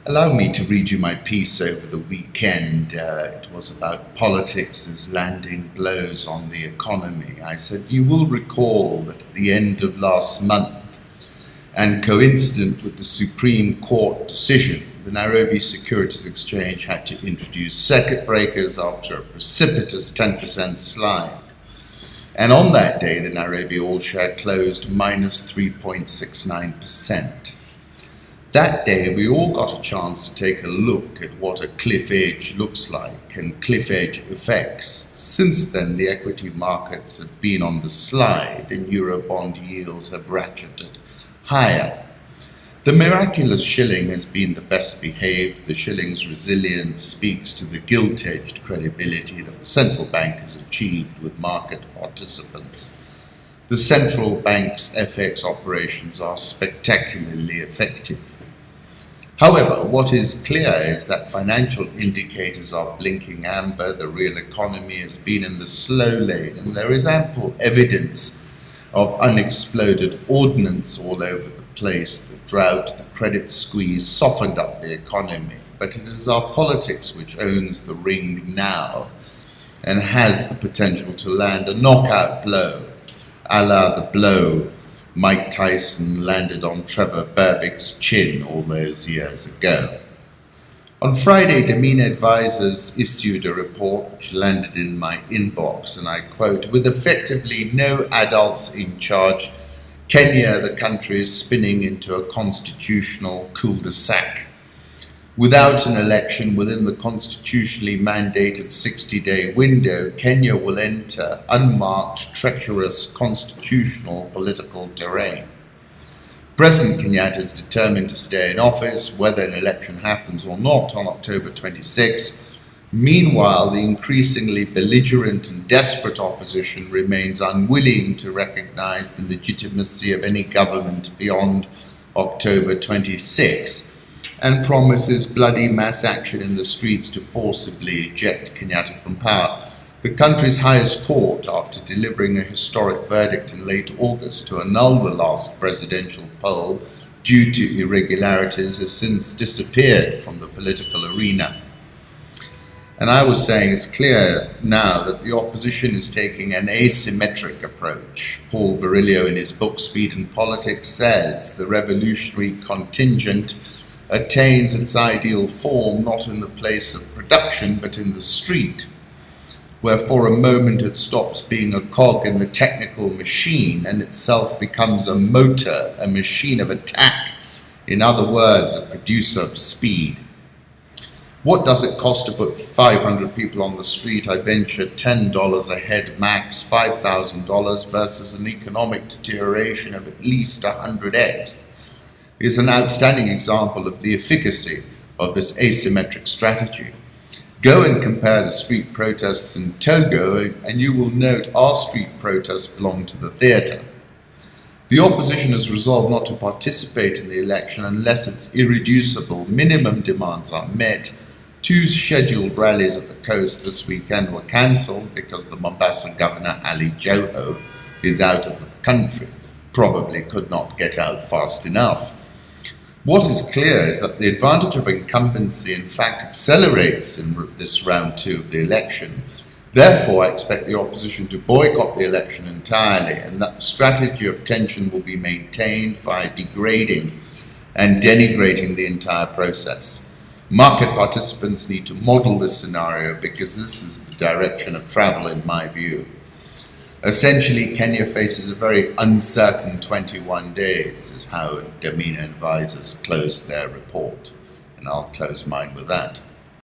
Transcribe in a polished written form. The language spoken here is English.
Allow me to read you my piece over the weekend. It was about politics as landing blows on the economy. I said, you will recall that at the end of last month, and coincident with the Supreme Court decision, the Nairobi Securities Exchange had to introduce circuit breakers after a precipitous 10% slide. And on that day, the Nairobi All-Share closed minus 3.69%. That day, we all got a chance to take a look at what a cliff edge looks like and cliff edge effects. Since then, the equity markets have been on the slide and Eurobond yields have ratcheted higher. The miraculous shilling has been the best behaved. The shilling's resilience speaks to the gilt-edged credibility that the central bank has achieved with market participants. The central bank's FX operations are spectacularly effective. However, what is clear is that financial indicators are blinking amber, the real economy has been in the slow lane, and there is ample evidence of unexploded ordnance all over the place. The drought, the credit squeeze softened up the economy, but it is our politics which owns the ring now and has the potential to land a knockout blow, a la the blow Mike Tyson landed on Trevor Berbick's chin all those years ago. On Friday, DaMina Advisors issued a report which landed in my inbox, and I quote, "With effectively no adults in charge, Kenya, the country, is spinning into a constitutional cul-de-sac. Without an election within the constitutionally mandated 60-day window, Kenya will enter unmarked, treacherous constitutional political terrain. President Kenyatta is determined to stay in office, whether an election happens or not on October 26. Meanwhile, the increasingly belligerent and desperate opposition remains unwilling to recognize the legitimacy of any government beyond October 26. And promises bloody mass action in the streets to forcibly eject Kenyatta from power. The country's highest court, after delivering a historic verdict in late August to annul the last presidential poll due to irregularities, has since disappeared from the political arena. And I was saying it's clear now that the opposition is taking an asymmetric approach. Paul Virilio, in his book Speed and Politics, says the revolutionary contingent attains its ideal form not in the place of production but in the street, where for a moment it stops being a cog in the technical machine and itself becomes a motor, a machine of attack, in other words, a producer of speed. What does it cost to put 500 people on the street? I venture $10 a head max, $5,000 versus an economic deterioration of at least 100x. Is an outstanding example of the efficacy of this asymmetric strategy. Go and compare the street protests in Togo and you will note our street protests belong to the theatre. The opposition has resolved not to participate in the election unless its irreducible minimum demands are met. 2 scheduled rallies at the coast this weekend were cancelled because the Mombasa governor Ali Joho is out of the country, probably could not get out fast enough. What is clear is that the advantage of incumbency in fact accelerates in this round 2 of the election. Therefore, I expect the opposition to boycott the election entirely and that the strategy of tension will be maintained via degrading and denigrating the entire process. Market participants need to model this scenario because this is the direction of travel in my view. Essentially, Kenya faces a very uncertain 21 days, is how DaMina Advisors closed their report, and I'll close mine with that.